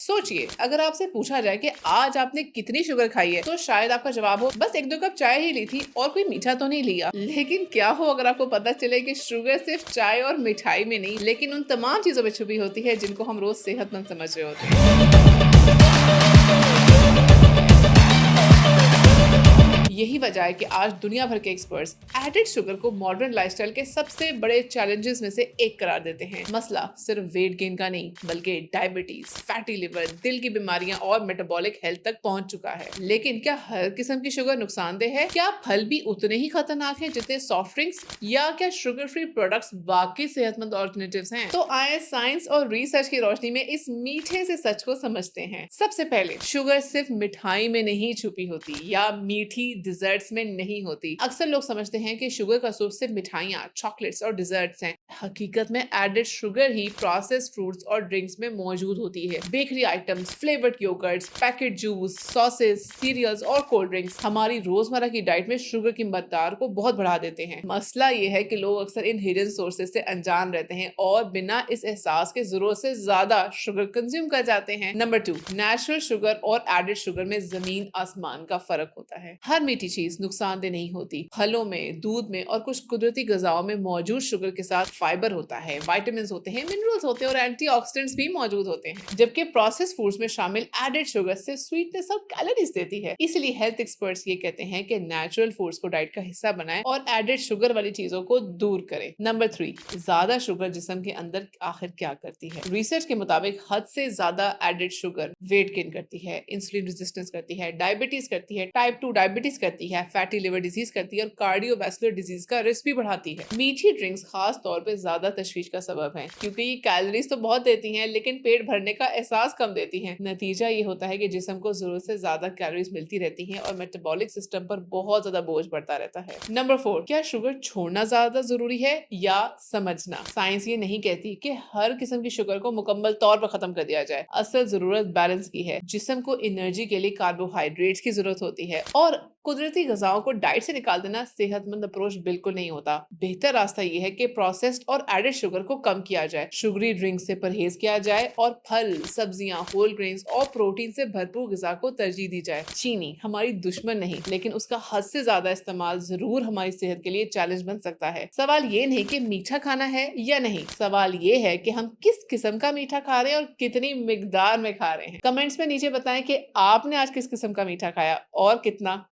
सोचिए, अगर आपसे पूछा जाए कि आज आपने कितनी शुगर खाई है, तो शायद आपका जवाब हो बस 1-2 कप चाय ही ली थी और कोई मीठा तो नहीं लिया। लेकिन क्या हो अगर आपको पता चले कि शुगर सिर्फ चाय और मिठाई में नहीं, लेकिन उन तमाम चीजों में छुपी होती है जिनको हम रोज सेहतमंद समझ रहे होते हैं। यही वजह है कि आज दुनिया भर के एक्सपर्ट्स एडेड शुगर को मॉडर्न लाइफस्टाइल के सबसे बड़े चैलेंजेस में से एक करार देते हैं। मसला सिर्फ वेट गेन का नहीं, बल्कि डायबिटीज, फैटी लिवर, दिल की बीमारियां और मेटाबॉलिक हेल्थ तक पहुंच चुका है। लेकिन क्या हर किस्म की शुगर नुकसानदेह है? क्या फल भी उतने ही खतरनाक हैं जितने सॉफ्ट ड्रिंक्स? या क्या शुगर फ्री प्रोडक्ट्स वाकई सेहतमंद ऑल्टरनेटिव्स हैं? तो आए साइंस और रिसर्च की रोशनी में इस मीठे से सच को समझते हैं। सबसे पहले, शुगर सिर्फ मिठाई में नहीं छुपी होती या मीठी डिजर्ट्स में नहीं होती। अक्सर लोग समझते हैं कि शुगर का सोर्स सिर्फ मिठाइयाँ, चॉकलेट्स और डिजर्ट्स हैं। हकीकत में एडेड शुगर ही प्रोसेस्ड फ्रूट्स और ड्रिंक्स में मौजूद होती है। Bakery items, flavoured yogurts, packet juice, sauces, cereals और कोल्ड ड्रिंक्स हमारी रोजमर्रा की डाइट में शुगर की मकदार को बहुत बढ़ा देते हैं। मसला ये है कि लोग अक्सर इन हिडन सोर्सेज से अनजान रहते हैं और बिना इस एहसास के जरूरत से ज्यादा शुगर कंज्यूम कर जाते हैं। नंबर 2, नेचुरल शुगर और एडेड शुगर में जमीन आसमान का फर्क होता है। हर मीठी चीज नुकसानदेह नहीं होती। फलों में, दूध में और कुछ कुदरती गजाओं में मौजूद शुगर के साथ फाइबर होता है, विटामिन होते हैं, मिनरल्स होते हैं और एंटीऑक्सीडेंट्स भी मौजूद होते हैं। जबकि प्रोसेस्ड फूड्स में शामिल एडेड शुगर सिर्फ स्वीटनेस और कैलोरीज देती है। इसलिए हेल्थ एक्सपर्ट्स ये कहते हैं कि नेचुरल फूड्स को डाइट का हिस्सा बनाएं और एडेड शुगर वाली चीजों को दूर करें। नंबर 3, ज्यादा शुगर जिस्म के अंदर आखिर क्या करती है? रिसर्च के मुताबिक हद से ज्यादा एडेड शुगर वेट गेन करती है, इंसुलिन रेजिस्टेंस करती है, डायबिटीज करती है, टाइप 2 डायबिटीज करती है, फैटी लिवर डिजीज करती है और कार्डियोवैस्कुलर डिजीज का रिस्क भी बढ़ाती है। मीठी ड्रिंक्स खास तौर पे ज्यादा तशवीश का सबब है, क्योंकि ये कैलोरीज तो बहुत देती हैं लेकिन पेट भरने का एहसास कम देती हैं। नतीजा ये होता है कि जिस्म को जरूरत से ज्यादा कैलोरीज मिलती रहती हैं और मेटाबॉलिक सिस्टम पर बहुत ज्यादा बोझ बढ़ता रहता है। नंबर 4, क्या शुगर छोड़ना ज्यादा जरूरी है या समझना? साइंस ये नहीं कहती कि हर किस्म की शुगर को मुकम्मल तौर पर खत्म कर दिया जाए। असल जरूरत बैलेंस की है। जिस्म को एनर्जी के लिए कार्बोहाइड्रेट्स की जरूरत होती है और कुदरती गजाओं को डाइट से निकाल देना सेहतमंद अप्रोच बिल्कुल नहीं होता। बेहतर रास्ता यह है कि प्रोसेस्ड और एडेड शुगर को कम किया जाए, शुगरी ड्रिंक से परहेज किया जाए और फल, सब्जियां, होल ग्रेन्स और प्रोटीन से भरपूर ग़िज़ा को तरजीह दी जाए। चीनी हमारी दुश्मन नहीं, लेकिन उसका हद से ज्यादा इस्तेमाल जरूर हमारी सेहत के लिए चैलेंज बन सकता है। सवाल ये नहीं कि मीठा खाना है या नहीं, सवाल ये है कि हम किस किस्म का मीठा खा रहे हैं और कितनी मिकदार में खा रहे हैं। कमेंट्स में नीचे बताएं कि आपने आज किस किस्म का मीठा खाया और कितना।